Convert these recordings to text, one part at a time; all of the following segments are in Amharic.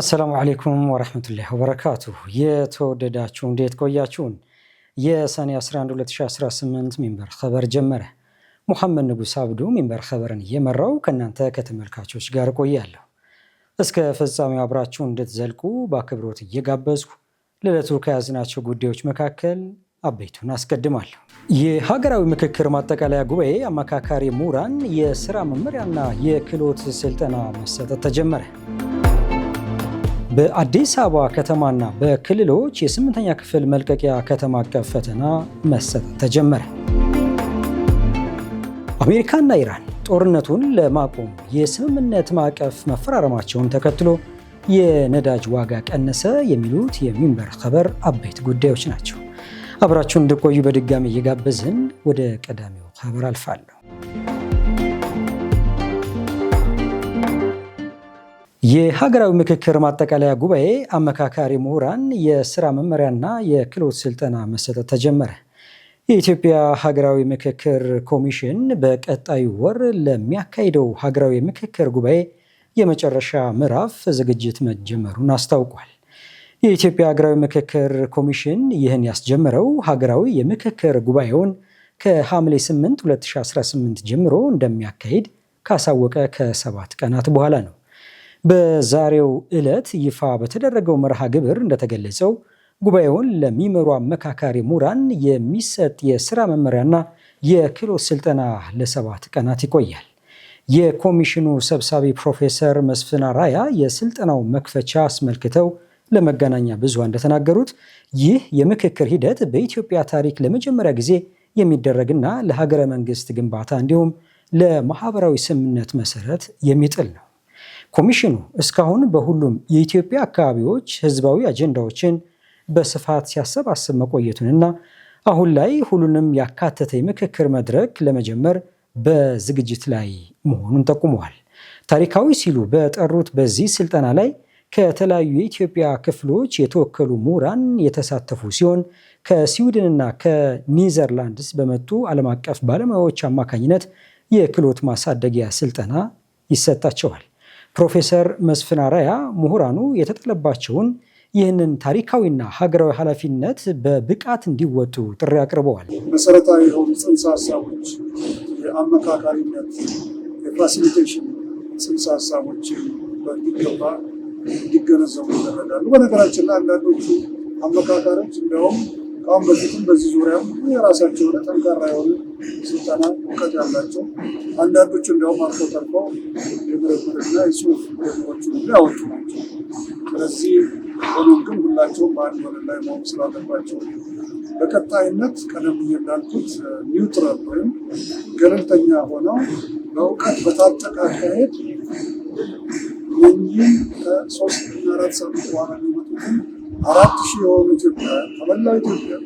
አሰላሙ አለይኩም ወራህመቱላሂ ወበረካቱሁ። የተወደዳችሁ እንዴት ቆያችሁን? የሰኔ 11 2018 ሚንበር ኸበር ጀመረ። ሙሐመድ ንጉስ አብዱ ሚንበር ኸበርን እየመራው ከእናንተ ከተመልካቾች ጋር ቆያለሁ። እስከ ፍጻሜው አብራችሁ እንድትዘልቁ በአክብሮት እየጋበዝኩ ለዕለቱ ከያዝናቸው ጉዳዮች መካከል አበይቱን አስቀድማለሁ። የሀገራዊ ምክክር ማጠቃለያ ጉባኤ አመካካሪ ምሁራን የስራ መመሪያና የክህሎት ስልጠና መሰጠት ተጀመረ። በአዲስ አበባ ከተማና በክልሎች የ8ኛ ክፍል መልቀቂያ ከተማ አቀፍ ፈተና መሰጠት ተጀመረ። አሜሪካና ኢራን ጦርነቱን ለማቆም የስምምነት ማዕቀፍ መፈራረማቸውን ተከትሎ የነዳጅ ዋጋ ቀነሰ። የሚሉት የሚንበር ኸበር አበይት ጉዳዮች ናቸው። አብራችሁን እንድቆዩ በድጋሚ እየጋበዝን ወደ ቀዳሚው ኸበር አልፋለሁ። የሀገራዊ ምክክር ማጠቃለያ ጉባኤ አመካካሪ ምሁራን የስራ መመሪያና የክህሎት ስልጠና መሰጠት ተጀመረ። የኢትዮጵያ ሀገራዊ ምክክር ኮሚሽን በቀጣዩ ወር ለሚያካሂደው ሀገራዊ ምክክር ጉባኤ የመጨረሻ ምዕራፍ ዝግጅት መጀመሩን አስታውቋል። የኢትዮጵያ ሀገራዊ ምክክር ኮሚሽን ይህን ያስጀመረው ሀገራዊ የምክክር ጉባኤውን ከሐምሌ 8 2018 ጀምሮ እንደሚያካሂድ ካሳወቀ ከ7 ቀናት በኋላ ነው። በዛሬው ዕለት ይፋ በተደረገው መርሃ ግብር እንደተገለጸው ጉባኤውን ለሚመሩ አመካካሪ ምሁራን የሚሰጥ የስራ መመሪያና የክህሎት ስልጠና ለ7 ቀናት ይቆያል። የኮሚሽኑ ሰብሳቢ ፕሮፌሰር መስፍን አራያ የስልጠናው መክፈቻ አስመልክተው ለመገናኛ ብዙሃን እንደተናገሩት ይህ የምክክር ሂደት በኢትዮጵያ ታሪክ ለመጀመሪያ ጊዜ የሚደረግና ለሀገረ መንግስት ግንባታ እንዲሁም ለማህበራዊ ስምምነት መሰረት የሚጥል ነው። ኮሚሽኑ እስካሁን በሁሉም የኢትዮጵያ አካባቢዎች ህዝባዊ አጀንዳዎችን በስፋት ሲያሰባስብ መቆየቱንና አሁን ላይ ሁሉንም ያካተተ የምክክር መድረክ ለመጀመር በዝግጅት ላይ መሆኑን ጠቁመዋል። ታሪካዊ ሲሉ በጠሩት በዚህ ስልጠና ላይ ከተለያዩ የኢትዮጵያ ክፍሎች የተወከሉ ምሁራን የተሳተፉ ሲሆን ከስዊድንና ከኒዘርላንድስ በመጡ ዓለም አቀፍ ባለሙያዎች አማካኝነት የክህሎት ማሳደጊያ ስልጠና ይሰጣቸዋል። ፕሮፌሰር መስፍን አራያ ምሁራኑ የተጠለባቸውን ይህንን ታሪካዊና ሀገራዊ ኃላፊነት በብቃት እንዲወጡ ጥሪ አቅርበዋል። መሰረታዊ የሆኑ ጽንሰ ሀሳቦች፣ የአመካካሪነት፣ የፋሲሊቴሽን ጽንሰ ሀሳቦች በሚገባ እንዲገነዘቡ ይደረጋሉ። በነገራችን ላይ አንዳንዶቹ አመካካሪዎች እንዲያውም ከአሁን በፊትም በዚህ ዙሪያም የራሳቸው የሆነ ጠንካራ የሆነ ስልጠና እውቀት ያላቸው፣ አንዳንዶቹ እንዲያውም አልፎ ተርፈው የምርምርና የጽሁፍ ምርምሮችን ያወጡ ናቸው። ስለዚህ ሆኖም ግን ሁላቸውም በአንድ ወለል ላይ መሆን ስላለባቸው በቀጣይነት ቀደም ብዬ እንዳልኩት ኒውትራል ወይም ገለልተኛ ሆነው በእውቀት በታጠቀ አካሄድ እነኚህ ከ3-4 ሳምንት በኋላ የሚመጡትን 4,000 የሆኑ ኢትዮጵያውያን ከመላው ኢትዮጵያ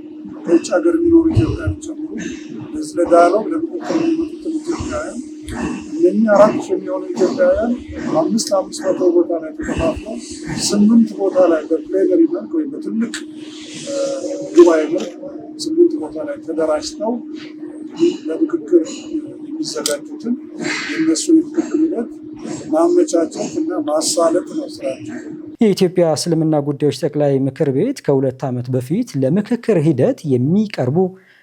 ከውጭ ሀገር የሚኖሩ ኢትዮጵያውያን ጨምሮ ለዚህ ለዳያሎግ ለምክክር የሚመጡትን ኢትዮጵያውያን እነኚህ 4,000 የሚሆኑ ኢትዮጵያውያን 500 ቦታ ላይ ተከፋፍለው 8 ቦታ ላይ በፕሌነሪ መልክ ወይም በትልቅ ጉባኤ መልክ 8 ቦታ ላይ ተደራጅተው ለምክክር የሚዘጋጁትን የእነሱን የምክክር ሂደት ማመቻቸት እና ማሳለጥ ነው ስራቸው። የኢትዮጵያ እስልምና ጉዳዮች ጠቅላይ ምክር ቤት ከ2 ዓመት በፊት ለምክክር ሂደት የሚቀርቡ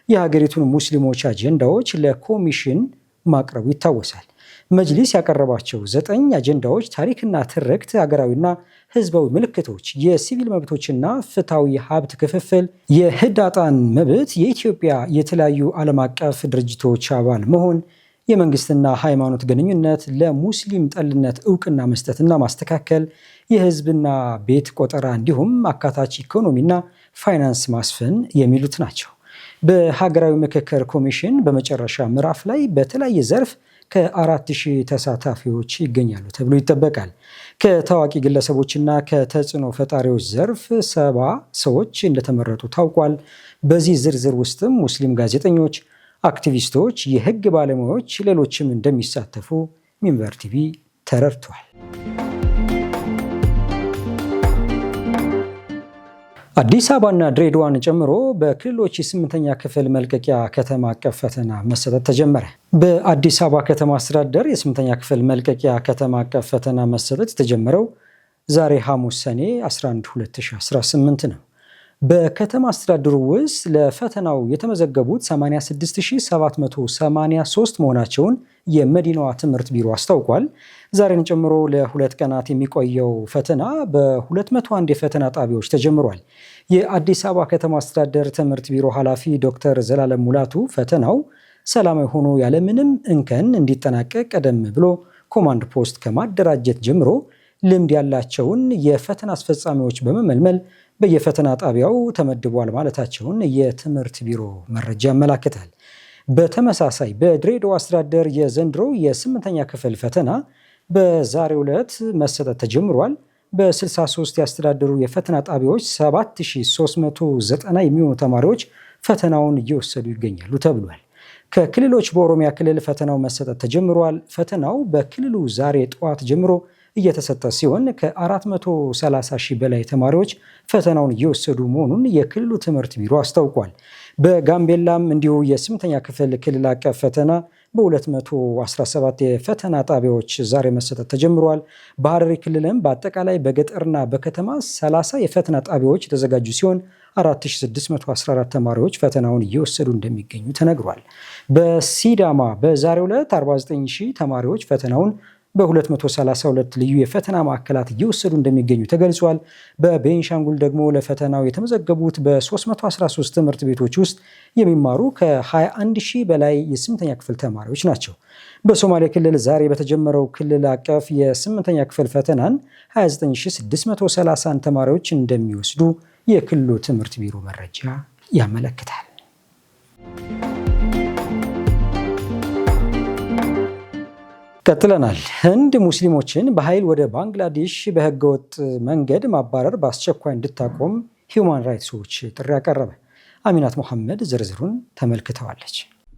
የሀገሪቱን ሙስሊሞች አጀንዳዎች ለኮሚሽን ማቅረቡ ይታወሳል። መጅሊስ ያቀረባቸው 9 አጀንዳዎች ታሪክና ትርክት፣ ሀገራዊና ህዝባዊ ምልክቶች፣ የሲቪል መብቶችና ፍትሐዊ ሀብት ክፍፍል፣ የህዳጣን መብት፣ የኢትዮጵያ የተለያዩ ዓለም አቀፍ ድርጅቶች አባል መሆን፣ የመንግስትና ሃይማኖት ግንኙነት፣ ለሙስሊም ጠልነት እውቅና መስጠትና ማስተካከል፣ የህዝብና ቤት ቆጠራ እንዲሁም አካታች ኢኮኖሚና ፋይናንስ ማስፈን የሚሉት ናቸው። በሀገራዊ ምክክር ኮሚሽን በመጨረሻ ምዕራፍ ላይ በተለያየ ዘርፍ ከ4,000 ተሳታፊዎች ይገኛሉ ተብሎ ይጠበቃል። ከታዋቂ ግለሰቦችና ከተጽዕኖ ፈጣሪዎች ዘርፍ 70 ሰዎች እንደተመረጡ ታውቋል። በዚህ ዝርዝር ውስጥም ሙስሊም ጋዜጠኞች፣ አክቲቪስቶች፣ የህግ ባለሙያዎች፣ ሌሎችም እንደሚሳተፉ ሚንበር ቲቪ ተረድቷል። አዲስ አበባና ድሬዳዋን ጨምሮ በክልሎች የ8ኛ ክፍል መልቀቂያ ከተማ አቀፍ ፈተና መሰጠት ተጀመረ። በአዲስ አበባ ከተማ አስተዳደር የ8ኛ ክፍል መልቀቂያ ከተማ አቀፍ ፈተና መሰጠት የተጀመረው ዛሬ ሐሙስ ሰኔ 11 2018 ነው። በከተማ አስተዳደሩ ውስጥ ለፈተናው የተመዘገቡት 86783 መሆናቸውን የመዲናዋ ትምህርት ቢሮ አስታውቋል። ዛሬን ጨምሮ ለ2 ቀናት የሚቆየው ፈተና በ201 የፈተና ጣቢያዎች ተጀምሯል። የአዲስ አበባ ከተማ አስተዳደር ትምህርት ቢሮ ኃላፊ ዶክተር ዘላለም ሙላቱ ፈተናው ሰላማዊ ሆኖ ያለምንም እንከን እንዲጠናቀቅ ቀደም ብሎ ኮማንድ ፖስት ከማደራጀት ጀምሮ ልምድ ያላቸውን የፈተና አስፈጻሚዎች በመመልመል በየፈተና ጣቢያው ተመድቧል ማለታቸውን የትምህርት ቢሮ መረጃ ያመላክታል። በተመሳሳይ በድሬዳዋ አስተዳደር የዘንድሮ የ8ኛ ክፍል ፈተና በዛሬው ዕለት መሰጠት ተጀምሯል። በ63 ያስተዳደሩ የፈተና ጣቢያዎች 7390 የሚሆኑ ተማሪዎች ፈተናውን እየወሰዱ ይገኛሉ ተብሏል። ከክልሎች በኦሮሚያ ክልል ፈተናው መሰጠት ተጀምሯል። ፈተናው በክልሉ ዛሬ ጠዋት ጀምሮ እየተሰጠ ሲሆን ከ430 ሺህ በላይ ተማሪዎች ፈተናውን እየወሰዱ መሆኑን የክልሉ ትምህርት ቢሮ አስታውቋል። በጋምቤላም እንዲሁ የ8ኛ ክፍል ክልል አቀፍ ፈተና በ217 የፈተና ጣቢያዎች ዛሬ መሰጠት ተጀምሯል። በሐረሪ ክልልም በአጠቃላይ በገጠርና በከተማ 30 የፈተና ጣቢያዎች የተዘጋጁ ሲሆን 4614 ተማሪዎች ፈተናውን እየወሰዱ እንደሚገኙ ተነግሯል። በሲዳማ በዛሬው ዕለት 49000 ተማሪዎች ፈተናውን በ232 ልዩ የፈተና ማዕከላት እየወሰዱ እንደሚገኙ ተገልጿል። በቤንሻንጉል ደግሞ ለፈተናው የተመዘገቡት በ313 ትምህርት ቤቶች ውስጥ የሚማሩ ከ21000 በላይ የ8ኛ ክፍል ተማሪዎች ናቸው። በሶማሌ ክልል ዛሬ በተጀመረው ክልል አቀፍ የ8ኛ ክፍል ፈተናን 29631 ተማሪዎች እንደሚወስዱ የክልሉ ትምህርት ቢሮ መረጃ ያመለክታል። ቀጥለናል። ህንድ ሙስሊሞችን በኃይል ወደ ባንግላዴሽ በህገወጥ መንገድ ማባረር በአስቸኳይ እንድታቆም ሂውማን ራይትስ ዎች ጥሪ አቀረበ። አሚናት መሐመድ ዝርዝሩን ተመልክተዋለች።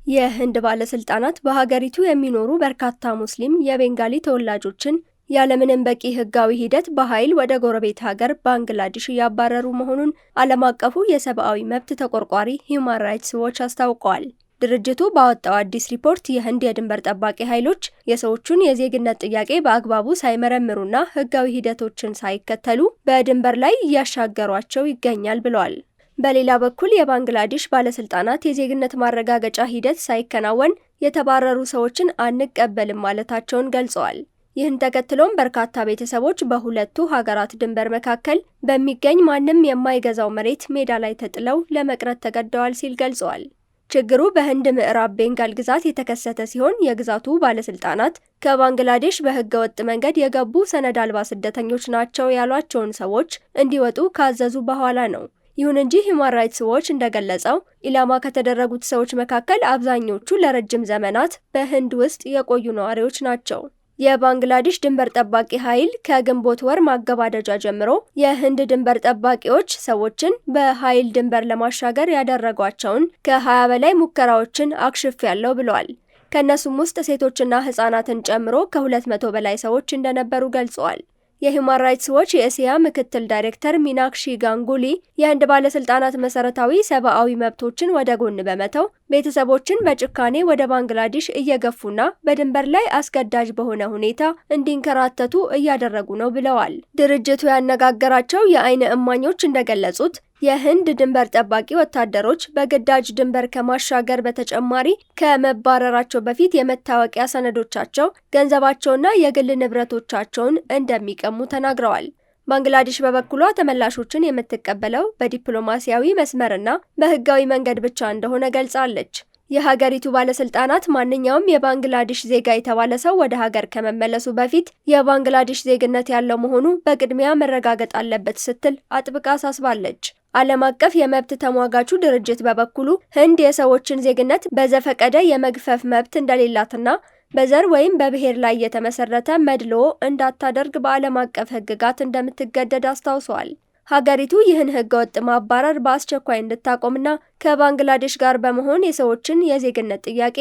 የህንድ ባለስልጣናት በሀገሪቱ የሚኖሩ በርካታ ሙስሊም የቤንጋሊ ተወላጆችን ያለምንም በቂ ህጋዊ ሂደት በኃይል ወደ ጎረቤት ሀገር ባንግላዴሽ እያባረሩ መሆኑን ዓለም አቀፉ የሰብአዊ መብት ተቆርቋሪ ሂውማን ራይትስ ዎች አስታውቀዋል። ድርጅቱ ባወጣው አዲስ ሪፖርት የህንድ የድንበር ጠባቂ ኃይሎች የሰዎቹን የዜግነት ጥያቄ በአግባቡ ሳይመረምሩና ህጋዊ ሂደቶችን ሳይከተሉ በድንበር ላይ እያሻገሯቸው ይገኛል ብለዋል። በሌላ በኩል የባንግላዴሽ ባለስልጣናት የዜግነት ማረጋገጫ ሂደት ሳይከናወን የተባረሩ ሰዎችን አንቀበልም ማለታቸውን ገልጸዋል። ይህን ተከትሎም በርካታ ቤተሰቦች በሁለቱ ሀገራት ድንበር መካከል በሚገኝ ማንም የማይገዛው መሬት ሜዳ ላይ ተጥለው ለመቅረት ተገደዋል ሲል ገልጸዋል። ችግሩ በህንድ ምዕራብ ቤንጋል ግዛት የተከሰተ ሲሆን የግዛቱ ባለስልጣናት ከባንግላዴሽ በህገ ወጥ መንገድ የገቡ ሰነድ አልባ ስደተኞች ናቸው ያሏቸውን ሰዎች እንዲወጡ ካዘዙ በኋላ ነው። ይሁን እንጂ ሂውማን ራይትስ ዎች እንደገለጸው ኢላማ ከተደረጉት ሰዎች መካከል አብዛኞቹ ለረጅም ዘመናት በህንድ ውስጥ የቆዩ ነዋሪዎች ናቸው። የባንግላዴሽ ድንበር ጠባቂ ኃይል ከግንቦት ወር ማገባደጃ ጀምሮ የህንድ ድንበር ጠባቂዎች ሰዎችን በኃይል ድንበር ለማሻገር ያደረጓቸውን ከ20 በላይ ሙከራዎችን አክሽፌያለሁ ብለዋል። ከእነሱም ውስጥ ሴቶችና ህጻናትን ጨምሮ ከ200 በላይ ሰዎች እንደነበሩ ገልጸዋል። የሂውማን ራይትስ ዎች የእስያ ምክትል ዳይሬክተር ሚናክሺ ጋንጉሊ የህንድ ባለስልጣናት መሰረታዊ ሰብአዊ መብቶችን ወደ ጎን በመተው ቤተሰቦችን በጭካኔ ወደ ባንግላዴሽ እየገፉና በድንበር ላይ አስገዳጅ በሆነ ሁኔታ እንዲንከራተቱ እያደረጉ ነው ብለዋል። ድርጅቱ ያነጋገራቸው የአይን እማኞች እንደገለጹት የህንድ ድንበር ጠባቂ ወታደሮች በግዳጅ ድንበር ከማሻገር በተጨማሪ ከመባረራቸው በፊት የመታወቂያ ሰነዶቻቸው፣ ገንዘባቸውና የግል ንብረቶቻቸውን እንደሚቀሙ ተናግረዋል። ባንግላዴሽ በበኩሏ ተመላሾችን የምትቀበለው በዲፕሎማሲያዊ መስመርና በህጋዊ መንገድ ብቻ እንደሆነ ገልጻለች። የሀገሪቱ ባለስልጣናት ማንኛውም የባንግላዴሽ ዜጋ የተባለ ሰው ወደ ሀገር ከመመለሱ በፊት የባንግላዴሽ ዜግነት ያለው መሆኑ በቅድሚያ መረጋገጥ አለበት ስትል አጥብቃ አሳስባለች። ዓለም አቀፍ የመብት ተሟጋቹ ድርጅት በበኩሉ ህንድ የሰዎችን ዜግነት በዘፈቀደ የመግፈፍ መብት እንደሌላትና በዘር ወይም በብሔር ላይ የተመሰረተ መድሎ እንዳታደርግ በዓለም አቀፍ ህግጋት እንደምትገደድ አስታውሰዋል። ሀገሪቱ ይህን ህገወጥ ማባረር በአስቸኳይ እንድታቆምና ከባንግላዴሽ ጋር በመሆን የሰዎችን የዜግነት ጥያቄ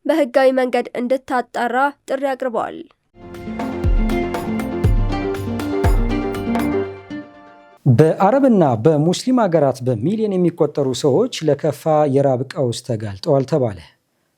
በህጋዊ መንገድ እንድታጣራ ጥሪ አቅርበዋል። በአረብና በሙስሊም ሀገራት በሚሊዮን የሚቆጠሩ ሰዎች ለከፋ የራብ ቀውስ ተጋልጠዋል ተባለ።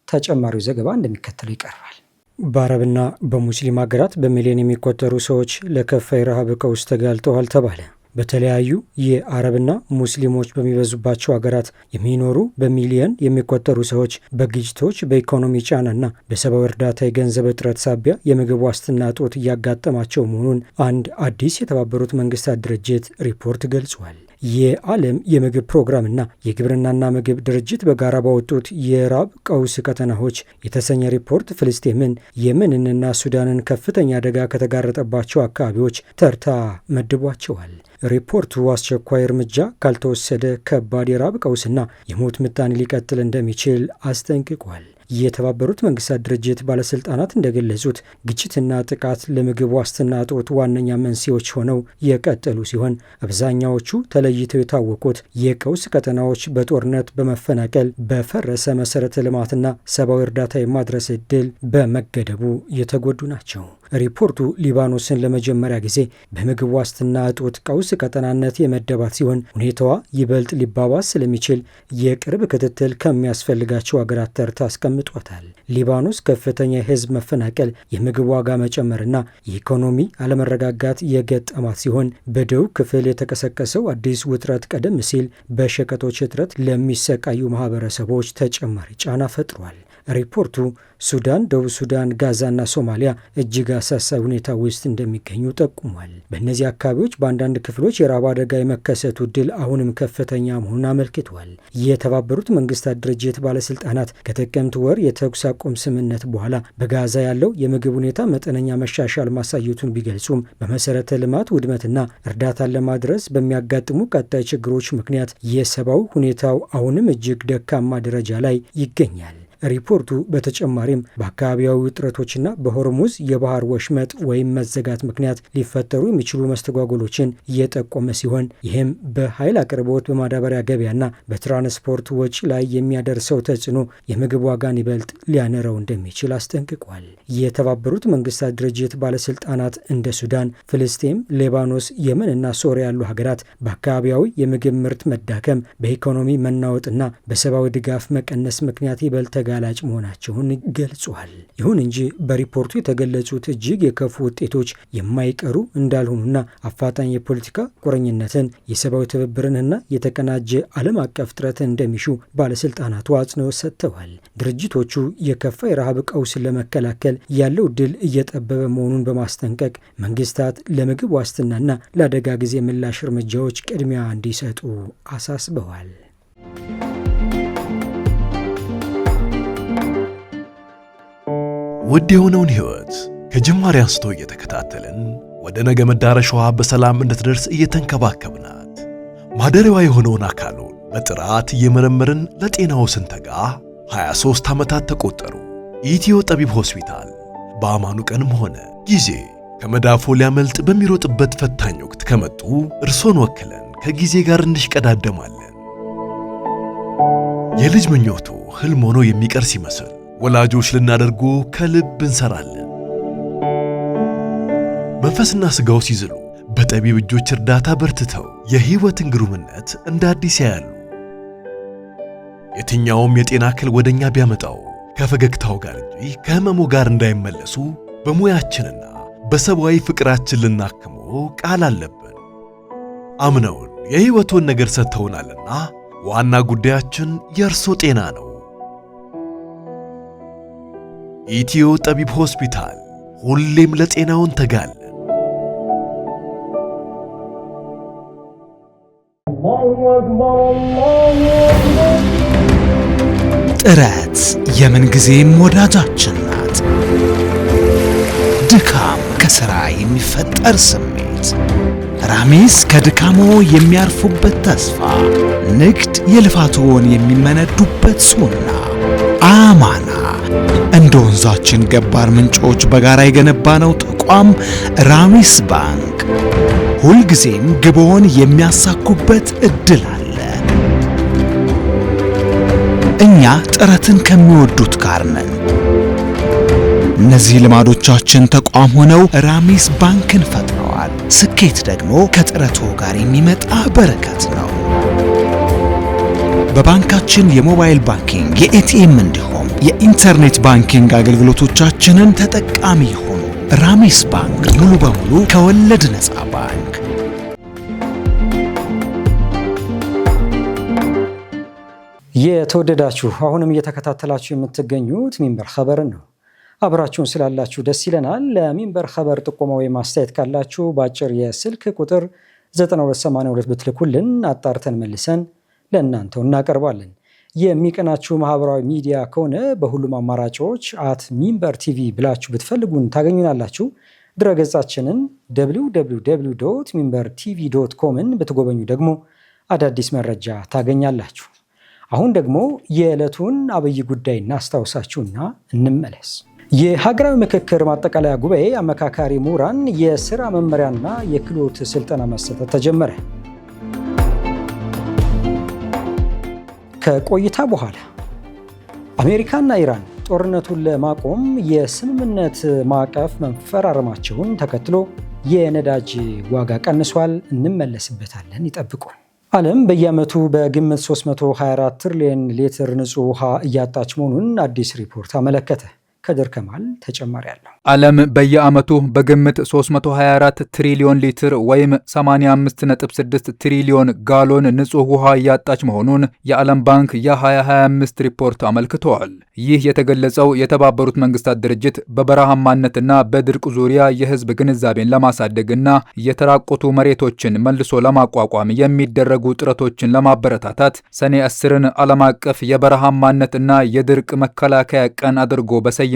ተጨማሪው ዘገባ እንደሚከተለው ይቀርባል። በአረብና በሙስሊም ሀገራት በሚሊዮን የሚቆጠሩ ሰዎች ለከፋ የረሃብ ቀውስ ተጋልጠዋል ተባለ። በተለያዩ የአረብና ሙስሊሞች በሚበዙባቸው ሀገራት የሚኖሩ በሚሊዮን የሚቆጠሩ ሰዎች በግጭቶች፣ በኢኮኖሚ ጫናና በሰብአዊ እርዳታ የገንዘብ እጥረት ሳቢያ የምግብ ዋስትና እጦት እያጋጠማቸው መሆኑን አንድ አዲስ የተባበሩት መንግስታት ድርጅት ሪፖርት ገልጿል። የዓለም የምግብ ፕሮግራምና የግብርናና ምግብ ድርጅት በጋራ ባወጡት የራብ ቀውስ ቀጠናዎች የተሰኘ ሪፖርት ፍልስጤምን፣ የመንንና ሱዳንን ከፍተኛ አደጋ ከተጋረጠባቸው አካባቢዎች ተርታ መድቧቸዋል። ሪፖርቱ አስቸኳይ እርምጃ ካልተወሰደ ከባድ የራብ ቀውስና የሞት ምጣኔ ሊቀጥል እንደሚችል አስጠንቅቋል። የተባበሩት መንግስታት ድርጅት ባለስልጣናት እንደገለጹት ግጭትና ጥቃት ለምግብ ዋስትና እጦት ዋነኛ መንስኤዎች ሆነው የቀጠሉ ሲሆን አብዛኛዎቹ ተለይተው የታወቁት የቀውስ ቀጠናዎች በጦርነት፣ በመፈናቀል፣ በፈረሰ መሰረተ ልማትና ሰብአዊ እርዳታ የማድረስ ዕድል በመገደቡ የተጎዱ ናቸው። ሪፖርቱ ሊባኖስን ለመጀመሪያ ጊዜ በምግብ ዋስትና እጦት ቀውስ ቀጠናነት የመደባት ሲሆን ሁኔታዋ ይበልጥ ሊባባስ ስለሚችል የቅርብ ክትትል ከሚያስፈልጋቸው ሀገራት ተርታ አስቀምጧታል። ሊባኖስ ከፍተኛ የህዝብ መፈናቀል፣ የምግብ ዋጋ መጨመርና የኢኮኖሚ አለመረጋጋት የገጠማት ሲሆን በደቡብ ክፍል የተቀሰቀሰው አዲስ ውጥረት ቀደም ሲል በሸቀጦች እጥረት ለሚሰቃዩ ማህበረሰቦች ተጨማሪ ጫና ፈጥሯል። ሪፖርቱ ሱዳን፣ ደቡብ ሱዳን፣ ጋዛና ሶማሊያ እጅግ አሳሳቢ ሁኔታ ውስጥ እንደሚገኙ ጠቁሟል። በእነዚህ አካባቢዎች በአንዳንድ ክፍሎች የራብ አደጋ የመከሰቱ ዕድል አሁንም ከፍተኛ መሆኑን አመልክቷል። የተባበሩት መንግስታት ድርጅት ባለስልጣናት ከጥቅምት ወር የተኩስ አቁም ስምምነት በኋላ በጋዛ ያለው የምግብ ሁኔታ መጠነኛ መሻሻል ማሳየቱን ቢገልጹም በመሰረተ ልማት ውድመትና እርዳታን ለማድረስ በሚያጋጥሙ ቀጣይ ችግሮች ምክንያት የሰብአዊ ሁኔታው አሁንም እጅግ ደካማ ደረጃ ላይ ይገኛል። ሪፖርቱ በተጨማሪም በአካባቢያዊ ውጥረቶችና በሆርሙዝ የባህር ወሽመጥ ወይም መዘጋት ምክንያት ሊፈጠሩ የሚችሉ መስተጓጎሎችን እየጠቆመ ሲሆን ይህም በኃይል አቅርቦት፣ በማዳበሪያ ገበያና በትራንስፖርት ወጪ ላይ የሚያደርሰው ተጽዕኖ የምግብ ዋጋን ይበልጥ ሊያነረው እንደሚችል አስጠንቅቋል። የተባበሩት መንግስታት ድርጅት ባለስልጣናት እንደ ሱዳን፣ ፍልስጤም፣ ሌባኖስ፣ የመንና ሶሪያ ያሉ ሀገራት በአካባቢያዊ የምግብ ምርት መዳከም፣ በኢኮኖሚ መናወጥና በሰብአዊ ድጋፍ መቀነስ ምክንያት ይበልጥ ተጋላጭ መሆናቸውን ገልጿል። ይሁን እንጂ በሪፖርቱ የተገለጹት እጅግ የከፉ ውጤቶች የማይቀሩ እንዳልሆኑና አፋጣኝ የፖለቲካ ቁርጠኝነትን፣ የሰብአዊ ትብብርንና የተቀናጀ ዓለም አቀፍ ጥረትን እንደሚሹ ባለስልጣናቱ አጽንኦት ሰጥተዋል። ድርጅቶቹ የከፋ የረሃብ ቀውስን ለመከላከል ያለው ድል እየጠበበ መሆኑን በማስጠንቀቅ መንግስታት ለምግብ ዋስትናና ለአደጋ ጊዜ ምላሽ እርምጃዎች ቅድሚያ እንዲሰጡ አሳስበዋል። ውድ የሆነውን ህይወት ከጅማሬ አንስቶ እየተከታተልን ወደ ነገ መዳረሻዋ በሰላም እንድትደርስ እየተንከባከብናት ማደሪያዋ የሆነውን አካሉን በጥራት እየመረመርን ለጤናው ስንተጋ 23 ዓመታት ተቆጠሩ። ኢትዮ ጠቢብ ሆስፒታል በአማኑ ቀንም ሆነ ጊዜ ከመዳፎ ሊያመልጥ በሚሮጥበት ፈታኝ ወቅት ከመጡ እርሶን ወክለን ከጊዜ ጋር እንሽቀዳደማለን። የልጅ ምኞቱ ህልም ሆኖ የሚቀር ሲመስል ወላጆች ልናደርጉ ከልብ እንሰራለን። መንፈስና ስጋው ሲዝሉ በጠቢብ እጆች እርዳታ በርትተው የህይወትን ግሩምነት እንደ አዲስ ያያሉ። የትኛውም የጤና እክል ወደኛ ቢያመጣው ከፈገግታው ጋር እንጂ ከህመሙ ጋር እንዳይመለሱ በሙያችንና በሰብአዊ ፍቅራችን ልናክሞ ቃል አለብን። አምነውን የህይወቱን ነገር ሰጥተውናልና ዋና ጉዳያችን የእርሶ ጤና ነው። ኢትዮ ጠቢብ ሆስፒታል ሁሌም ለጤናውን ተጋለን። ጥረት የምንጊዜም ወዳጃችን ናት። ድካም ከሥራ የሚፈጠር ስሜት፣ ራሚስ ከድካሞ የሚያርፉበት ተስፋ፣ ንግድ የልፋቶን የሚመነዱበት ሱና፣ አማና እንደ ወንዛችን ገባር ምንጮች በጋራ የገነባነው ተቋም ራሚስ ባንክ ሁልጊዜም ግቦን የሚያሳኩበት እድል አለ። እኛ ጥረትን ከሚወዱት ጋር ነን። እነዚህ ልማዶቻችን ተቋም ሆነው ራሚስ ባንክን ፈጥረዋል። ስኬት ደግሞ ከጥረቱ ጋር የሚመጣ በረከት ነው። በባንካችን የሞባይል ባንኪንግ፣ የኤቲኤም እንዲሁም የኢንተርኔት ባንኪንግ አገልግሎቶቻችንን ተጠቃሚ ይሁኑ። ራሚስ ባንክ ሙሉ በሙሉ ከወለድ ነፃ ባንክ። የተወደዳችሁ አሁንም እየተከታተላችሁ የምትገኙት ሚንበር ኸበርን ነው። አብራችሁን ስላላችሁ ደስ ይለናል። ለሚንበር ኸበር ጥቆማ ወይም አስተያየት ካላችሁ በአጭር የስልክ ቁጥር 9282 ብትልኩልን አጣርተን መልሰን ለእናንተው እናቀርባለን። የሚቀናችሁ ማህበራዊ ሚዲያ ከሆነ በሁሉም አማራጮች @ሚንበር ቲቪ ብላችሁ ብትፈልጉን ታገኙናላችሁ። ድረገጻችንን www.minbertv.comን ብትጎበኙ ደግሞ አዳዲስ መረጃ ታገኛላችሁ። አሁን ደግሞ የዕለቱን አብይ ጉዳይ እናስታውሳችሁና እንመለስ። የሀገራዊ ምክክር ማጠቃለያ ጉባኤ አመካካሪ ምሁራን የስራ መመሪያና የክህሎት ስልጠና መሰጠት ተጀመረ። ከቆይታ በኋላ አሜሪካና ኢራን ጦርነቱን ለማቆም የስምምነት ማዕቀፍ መፈራረማቸውን ተከትሎ የነዳጅ ዋጋ ቀንሷል። እንመለስበታለን፣ ይጠብቁ። ዓለም በየዓመቱ በግምት 324 ትሪሊዮን ሊትር ንጹህ ውሃ እያጣች መሆኑን አዲስ ሪፖርት አመለከተ። ከድር ከማል ተጨማሪ አለው። ዓለም በየዓመቱ በግምት 324 ትሪሊዮን ሊትር ወይም 85.6 ትሪሊዮን ጋሎን ንጹህ ውሃ እያጣች መሆኑን የዓለም ባንክ የ2025 ሪፖርት አመልክተዋል። ይህ የተገለጸው የተባበሩት መንግስታት ድርጅት በበረሃማነትና በድርቅ ዙሪያ የህዝብ ግንዛቤን ለማሳደግና የተራቆቱ መሬቶችን መልሶ ለማቋቋም የሚደረጉ ጥረቶችን ለማበረታታት ሰኔ 10ን ዓለም አቀፍ የበረሃማነትና የድርቅ መከላከያ ቀን አድርጎ በሰየመበት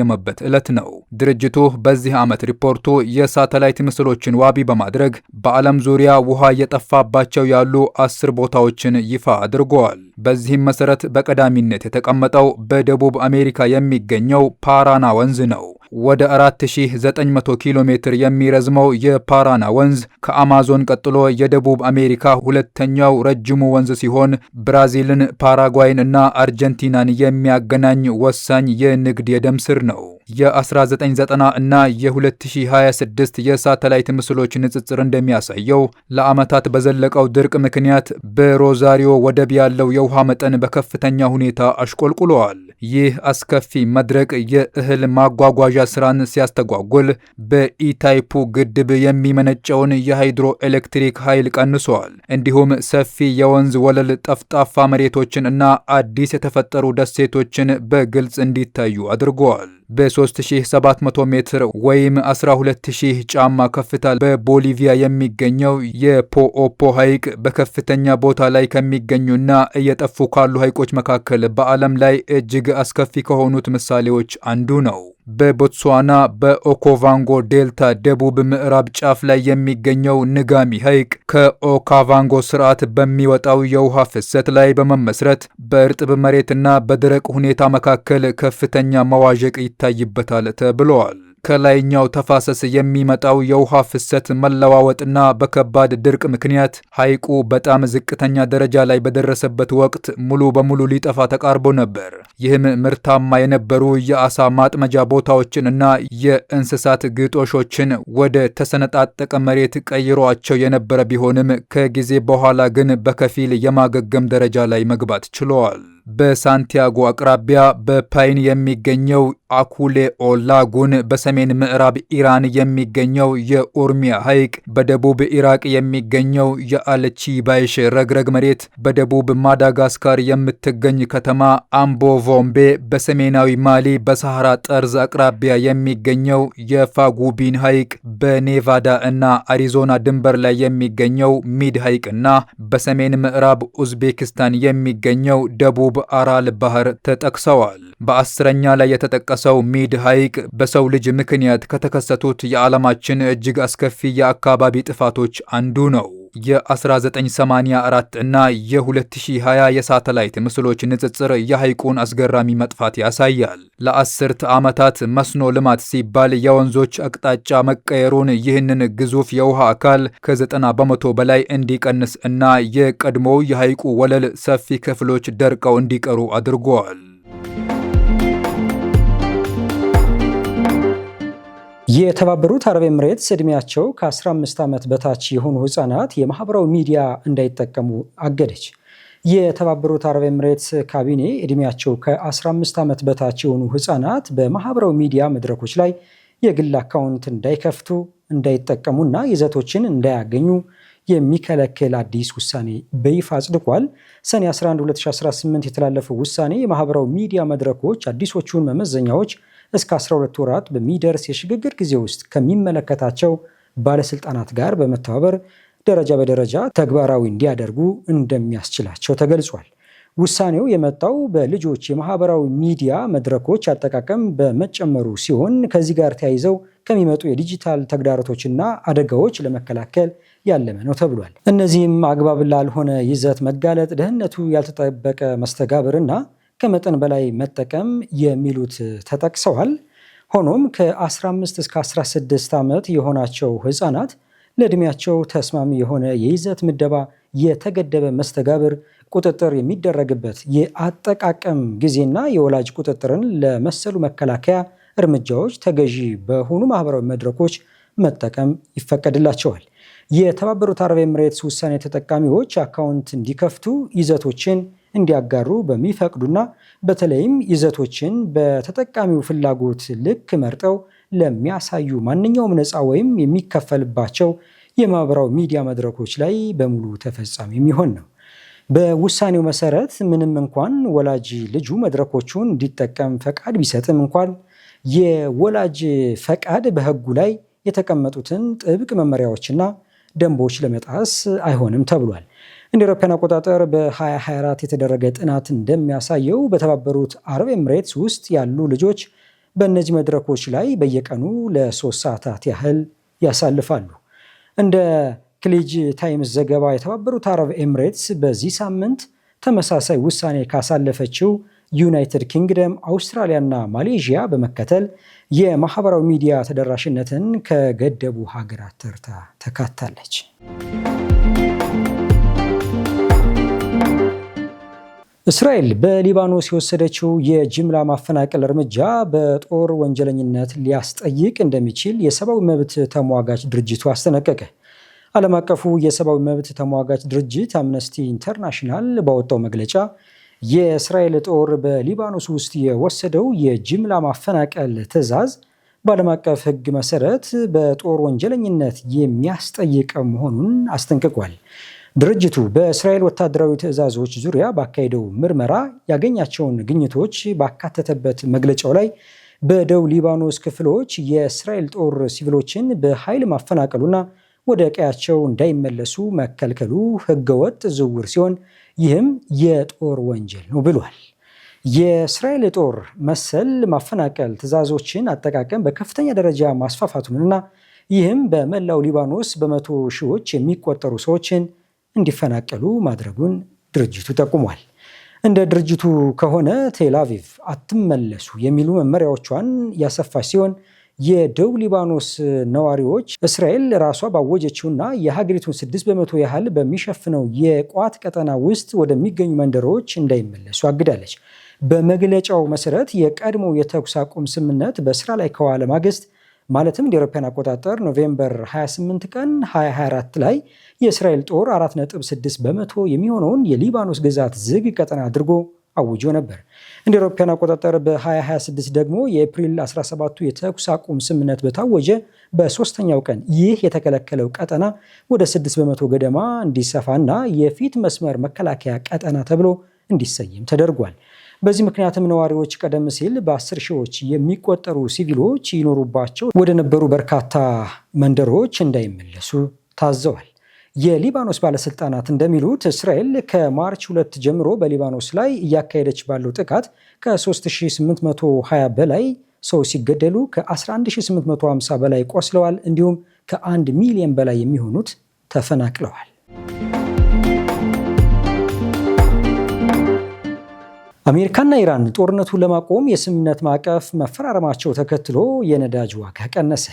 ዕለት ነው። ድርጅቱ በዚህ ዓመት ሪፖርቱ የሳተላይት ምስሎችን ዋቢ በማድረግ በዓለም ዙሪያ ውሃ እየጠፋባቸው ያሉ 10 ቦታዎችን ይፋ አድርገዋል። በዚህም መሰረት በቀዳሚነት የተቀመጠው በደቡብ አሜሪካ የሚገኘው ፓራና ወንዝ ነው። ወደ 4900 ኪሎ ሜትር የሚረዝመው የፓራና ወንዝ ከአማዞን ቀጥሎ የደቡብ አሜሪካ ሁለተኛው ረጅሙ ወንዝ ሲሆን ብራዚልን፣ ፓራጓይን እና አርጀንቲናን የሚያገናኝ ወሳኝ የንግድ የደም ስር ነው። የ1990 እና የ2026 የሳተላይት ምስሎች ንጽጽር እንደሚያሳየው ለዓመታት በዘለቀው ድርቅ ምክንያት በሮዛሪዮ ወደብ ያለው የውሃ መጠን በከፍተኛ ሁኔታ አሽቆልቁለዋል። ይህ አስከፊ መድረቅ የእህል ማጓጓዣ ስራን ሲያስተጓጉል በኢታይፑ ግድብ የሚመነጨውን የሃይድሮ ኤሌክትሪክ ኃይል ቀንሷል። እንዲሁም ሰፊ የወንዝ ወለል፣ ጠፍጣፋ መሬቶችን እና አዲስ የተፈጠሩ ደሴቶችን በግልጽ እንዲታዩ አድርገዋል። በ3700 ሜትር ወይም 12000 ጫማ ከፍታ በቦሊቪያ የሚገኘው የፖኦፖ ሐይቅ በከፍተኛ ቦታ ላይ ከሚገኙና እየጠፉ ካሉ ሐይቆች መካከል በዓለም ላይ እጅግ አስከፊ ከሆኑት ምሳሌዎች አንዱ ነው። በቦትስዋና በኦካቫንጎ ዴልታ ደቡብ ምዕራብ ጫፍ ላይ የሚገኘው ንጋሚ ሐይቅ ከኦካቫንጎ ስርዓት በሚወጣው የውሃ ፍሰት ላይ በመመስረት በእርጥብ መሬትና በደረቅ ሁኔታ መካከል ከፍተኛ መዋዠቅ ይታይበታል ተብለዋል። ከላይኛው ተፋሰስ የሚመጣው የውሃ ፍሰት መለዋወጥና በከባድ ድርቅ ምክንያት ሐይቁ በጣም ዝቅተኛ ደረጃ ላይ በደረሰበት ወቅት ሙሉ በሙሉ ሊጠፋ ተቃርቦ ነበር። ይህም ምርታማ የነበሩ የአሳ ማጥመጃ ቦታዎችን እና የእንስሳት ግጦሾችን ወደ ተሰነጣጠቀ መሬት ቀይሯቸው የነበረ ቢሆንም ከጊዜ በኋላ ግን በከፊል የማገገም ደረጃ ላይ መግባት ችለዋል። በሳንቲያጎ አቅራቢያ በፓይን የሚገኘው አኩሌኦ ላጉን፣ በሰሜን ምዕራብ ኢራን የሚገኘው የኦርሚያ ሐይቅ፣ በደቡብ ኢራቅ የሚገኘው የአልቺ ባይሽ ረግረግ መሬት፣ በደቡብ ማዳጋስካር የምትገኝ ከተማ አምቦቮምቤ፣ በሰሜናዊ ማሊ በሳሐራ ጠርዝ አቅራቢያ የሚገኘው የፋጉቢን ሐይቅ፣ በኔቫዳ እና አሪዞና ድንበር ላይ የሚገኘው ሚድ ሐይቅና በሰሜን ምዕራብ ኡዝቤኪስታን የሚገኘው ደቡብ አራል ባህር ተጠቅሰዋል። በ10ኛ ላይ የተጠቀሰው ሚድ ሐይቅ በሰው ልጅ ምክንያት ከተከሰቱት የዓለማችን እጅግ አስከፊ የአካባቢ ጥፋቶች አንዱ ነው። የ1984 እና የ2020 የሳተላይት ምስሎች ንጽጽር የሐይቁን አስገራሚ መጥፋት ያሳያል። ለ10 ዓመታት መስኖ ልማት ሲባል የወንዞች አቅጣጫ መቀየሩን ይህንን ግዙፍ የውሃ አካል ከ90 በመቶ በላይ እንዲቀንስ እና የቀድሞው የሐይቁ ወለል ሰፊ ክፍሎች ደርቀው እንዲቀሩ አድርገዋል። የተባበሩት አረብ ኤምሬትስ ዕድሜያቸው ከ15 ዓመት በታች የሆኑ ህጻናት የማህበራዊ ሚዲያ እንዳይጠቀሙ አገደች። የተባበሩት አረብ ኤምሬትስ ካቢኔ ዕድሜያቸው ከ15 ዓመት በታች የሆኑ ህፃናት በማህበራዊ ሚዲያ መድረኮች ላይ የግል አካውንት እንዳይከፍቱ፣ እንዳይጠቀሙና ይዘቶችን እንዳያገኙ የሚከለክል አዲስ ውሳኔ በይፋ አጽድቋል። ሰኔ 11 2018 የተላለፈው ውሳኔ የማህበራዊ ሚዲያ መድረኮች አዲሶቹን መመዘኛዎች እስከ 12 ወራት በሚደርስ የሽግግር ጊዜ ውስጥ ከሚመለከታቸው ባለስልጣናት ጋር በመተባበር ደረጃ በደረጃ ተግባራዊ እንዲያደርጉ እንደሚያስችላቸው ተገልጿል። ውሳኔው የመጣው በልጆች የማህበራዊ ሚዲያ መድረኮች አጠቃቀም በመጨመሩ ሲሆን ከዚህ ጋር ተያይዘው ከሚመጡ የዲጂታል ተግዳሮቶችና አደጋዎች ለመከላከል ያለመ ነው ተብሏል። እነዚህም አግባብ ላልሆነ ይዘት መጋለጥ፣ ደህንነቱ ያልተጠበቀ መስተጋብርና ከመጠን በላይ መጠቀም የሚሉት ተጠቅሰዋል። ሆኖም ከ15 እስከ 16 ዓመት የሆናቸው ህፃናት ለዕድሜያቸው ተስማሚ የሆነ የይዘት ምደባ፣ የተገደበ መስተጋብር ቁጥጥር የሚደረግበት የአጠቃቀም ጊዜና የወላጅ ቁጥጥርን ለመሰሉ መከላከያ እርምጃዎች ተገዢ በሆኑ ማህበራዊ መድረኮች መጠቀም ይፈቀድላቸዋል። የተባበሩት አረብ ኤምሬትስ ውሳኔ ተጠቃሚዎች አካውንት እንዲከፍቱ፣ ይዘቶችን እንዲያጋሩ በሚፈቅዱና በተለይም ይዘቶችን በተጠቃሚው ፍላጎት ልክ መርጠው ለሚያሳዩ ማንኛውም ነፃ ወይም የሚከፈልባቸው የማህበራዊ ሚዲያ መድረኮች ላይ በሙሉ ተፈጻሚ የሚሆን ነው። በውሳኔው መሰረት ምንም እንኳን ወላጅ ልጁ መድረኮቹን እንዲጠቀም ፈቃድ ቢሰጥም እንኳን የወላጅ ፈቃድ በህጉ ላይ የተቀመጡትን ጥብቅ መመሪያዎችና ደንቦች ለመጣስ አይሆንም ተብሏል። እንደ አውሮፓውያን አቆጣጠር በ2024 የተደረገ ጥናት እንደሚያሳየው በተባበሩት አረብ ኤምሬትስ ውስጥ ያሉ ልጆች በእነዚህ መድረኮች ላይ በየቀኑ ለ3 ሰዓታት ያህል ያሳልፋሉ። እንደ ክሊጅ ታይምስ ዘገባ የተባበሩት አረብ ኤምሬትስ በዚህ ሳምንት ተመሳሳይ ውሳኔ ካሳለፈችው ዩናይትድ ኪንግደም፣ አውስትራሊያና ማሌዥያ በመከተል የማህበራዊ ሚዲያ ተደራሽነትን ከገደቡ ሀገራት ተርታ ተካታለች። እስራኤል በሊባኖስ የወሰደችው የጅምላ ማፈናቀል እርምጃ በጦር ወንጀለኝነት ሊያስጠይቅ እንደሚችል የሰብአዊ መብት ተሟጋች ድርጅቱ አስጠነቀቀ። ዓለም አቀፉ የሰብአዊ መብት ተሟጋች ድርጅት አምነስቲ ኢንተርናሽናል ባወጣው መግለጫ የእስራኤል ጦር በሊባኖስ ውስጥ የወሰደው የጅምላ ማፈናቀል ትዕዛዝ በዓለም አቀፍ ሕግ መሰረት በጦር ወንጀለኝነት የሚያስጠይቅ መሆኑን አስጠንቅቋል። ድርጅቱ በእስራኤል ወታደራዊ ትዕዛዞች ዙሪያ ባካሄደው ምርመራ ያገኛቸውን ግኝቶች ባካተተበት መግለጫው ላይ በደቡብ ሊባኖስ ክፍሎች የእስራኤል ጦር ሲቪሎችን በኃይል ማፈናቀሉና ወደ ቀያቸው እንዳይመለሱ መከልከሉ ህገወጥ ዝውውር ሲሆን ይህም የጦር ወንጀል ነው ብሏል። የእስራኤል ጦር መሰል ማፈናቀል ትዕዛዞችን አጠቃቀም በከፍተኛ ደረጃ ማስፋፋቱንና ይህም በመላው ሊባኖስ በመቶ ሺዎች የሚቆጠሩ ሰዎችን እንዲፈናቀሉ ማድረጉን ድርጅቱ ጠቁሟል። እንደ ድርጅቱ ከሆነ ቴል አቪቭ አትመለሱ የሚሉ መመሪያዎቿን ያሰፋች ሲሆን የደቡብ ሊባኖስ ነዋሪዎች እስራኤል ራሷ ባወጀችውና የሀገሪቱን 6% ያህል በሚሸፍነው የቋት ቀጠና ውስጥ ወደሚገኙ መንደሮች እንዳይመለሱ አግዳለች። በመግለጫው መሰረት የቀድሞው የተኩስ አቁም ስምምነት በስራ ላይ ከዋለ ማግስት ማለትም እንደ አውሮፓውያን አቆጣጠር ኖቬምበር 28 ቀን 2024 ላይ የእስራኤል ጦር 4.6% የሚሆነውን የሊባኖስ ግዛት ዝግ ቀጠና አድርጎ አውጆ ነበር። እንደ አውሮፓውያን አቆጣጠር በ2026 ደግሞ የኤፕሪል 17ቱ የተኩስ አቁም ስምምነት በታወጀ በሶስተኛው ቀን ይህ የተከለከለው ቀጠና ወደ 6% ገደማ እንዲሰፋና የፊት መስመር መከላከያ ቀጠና ተብሎ እንዲሰየም ተደርጓል። በዚህ ምክንያትም ነዋሪዎች ቀደም ሲል በ10 ሺዎች የሚቆጠሩ ሲቪሎች ይኖሩባቸው ወደ ነበሩ በርካታ መንደሮች እንዳይመለሱ ታዘዋል። የሊባኖስ ባለስልጣናት እንደሚሉት እስራኤል ከማርች 2 ጀምሮ በሊባኖስ ላይ እያካሄደች ባለው ጥቃት ከ3820 በላይ ሰዎች ሲገደሉ ከ11850 በላይ ቆስለዋል። እንዲሁም ከ1 ሚሊዮን በላይ የሚሆኑት ተፈናቅለዋል። አሜሪካና ኢራን ጦርነቱን ለማቆም የስምምነት ማዕቀፍ መፈራረማቸው ተከትሎ የነዳጅ ዋጋ ቀነሰ።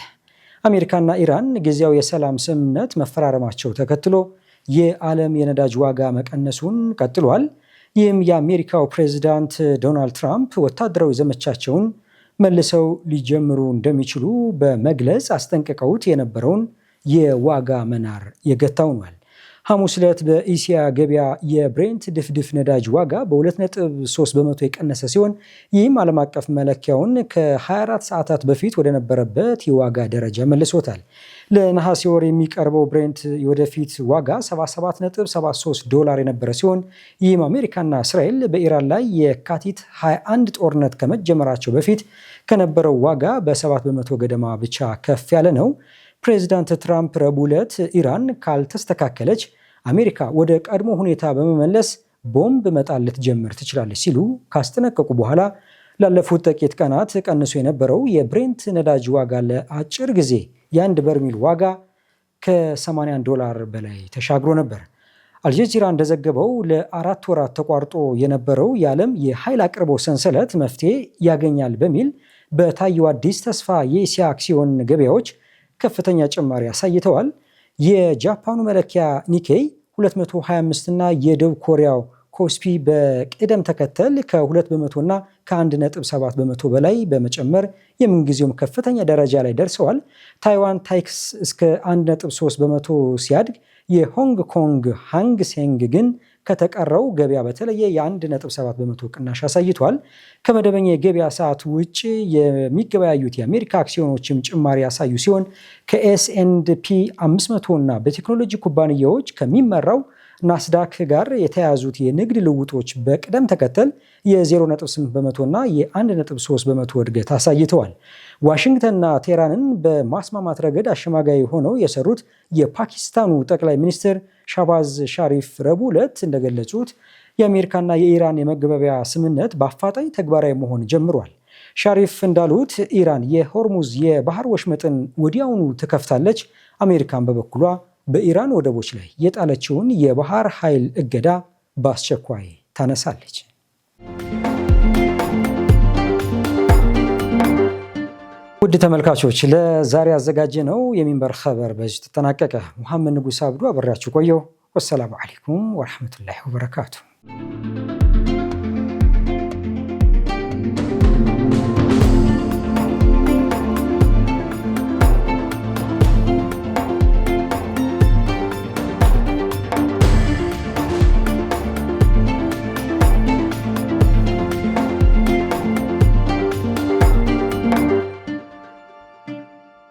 አሜሪካና ኢራን ጊዜያዊ የሰላም ስምምነት መፈራረማቸው ተከትሎ የዓለም የነዳጅ ዋጋ መቀነሱን ቀጥሏል። ይህም የአሜሪካው ፕሬዝዳንት ዶናልድ ትራምፕ ወታደራዊ ዘመቻቸውን መልሰው ሊጀምሩ እንደሚችሉ በመግለጽ አስጠንቅቀውት የነበረውን የዋጋ መናር የገታው ሆኗል። ሐሙስ ዕለት በኢሲያ ገበያ የብሬንት ድፍድፍ ነዳጅ ዋጋ በ2.3 በመቶ የቀነሰ ሲሆን ይህም ዓለም አቀፍ መለኪያውን ከ24 ሰዓታት በፊት ወደ ነበረበት የዋጋ ደረጃ መልሶታል። ለነሐሴ ወር የሚቀርበው ብሬንት የወደፊት ዋጋ $77.73 የነበረ ሲሆን ይህም አሜሪካና እስራኤል በኢራን ላይ የካቲት 21 ጦርነት ከመጀመራቸው በፊት ከነበረው ዋጋ በ7 በመቶ ገደማ ብቻ ከፍ ያለ ነው። ፕሬዚዳንት ትራምፕ ረቡዕ ዕለት ኢራን ካልተስተካከለች አሜሪካ ወደ ቀድሞ ሁኔታ በመመለስ ቦምብ መጣል ልትጀምር ትችላለች ሲሉ ካስጠነቀቁ በኋላ ላለፉት ጥቂት ቀናት ቀንሶ የነበረው የብሬንት ነዳጅ ዋጋ ለአጭር ጊዜ የአንድ በርሜል ዋጋ $81 በላይ ተሻግሮ ነበር። አልጀዚራ እንደዘገበው ለ4 ወራት ተቋርጦ የነበረው የዓለም የኃይል አቅርቦት ሰንሰለት መፍትሄ ያገኛል በሚል በታየው አዲስ ተስፋ የኤስያ አክሲዮን ገበያዎች ከፍተኛ ጭማሪ አሳይተዋል። የጃፓኑ መለኪያ ኒኬይ 225 እና የደቡብ ኮሪያው ኮስፒ በቅደም ተከተል ከ2 በመቶ እና ከ1.7 በመቶ በላይ በመጨመር የምንጊዜውም ከፍተኛ ደረጃ ላይ ደርሰዋል። ታይዋን ታይክስ እስከ 1.3 በመቶ ሲያድግ የሆንግ ኮንግ ሃንግ ሴንግ ግን ከተቀረው ገበያ በተለየ የ1.7 በመቶ ቅናሽ አሳይቷል። ከመደበኛ የገበያ ሰዓት ውጭ የሚገበያዩት የአሜሪካ አክሲዮኖችም ጭማሪ ያሳዩ ሲሆን ከኤስ&ፒ 500 እና በቴክኖሎጂ ኩባንያዎች ከሚመራው ናስዳክ ጋር የተያያዙት የንግድ ልውጦች በቅደም ተከተል የ0.8 በመቶ እና የ1.3 በመቶ እድገት አሳይተዋል። ዋሽንግተንና ቴህራንን በማስማማት ረገድ አሸማጋይ ሆነው የሰሩት የፓኪስታኑ ጠቅላይ ሚኒስትር ሻባዝ ሻሪፍ ረቡዕ ዕለት እንደገለጹት የአሜሪካና የኢራን የመግባቢያ ስምምነት በአፋጣኝ ተግባራዊ መሆን ጀምሯል። ሻሪፍ እንዳሉት ኢራን የሆርሙዝ የባህር ወሽመጥን ወዲያውኑ ትከፍታለች። አሜሪካን በበኩሏ በኢራን ወደቦች ላይ የጣለችውን የባህር ኃይል እገዳ በአስቸኳይ ታነሳለች። ውድ ተመልካቾች ለዛሬ ያዘጋጀነው የሚንበር ኸበር በዚህ ተጠናቀቀ። መሐመድ ንጉስ አብዱ አብሬያችሁ ቆየው። ወሰላሙ አለይኩም ወራህመቱላሂ ወበረካቱ።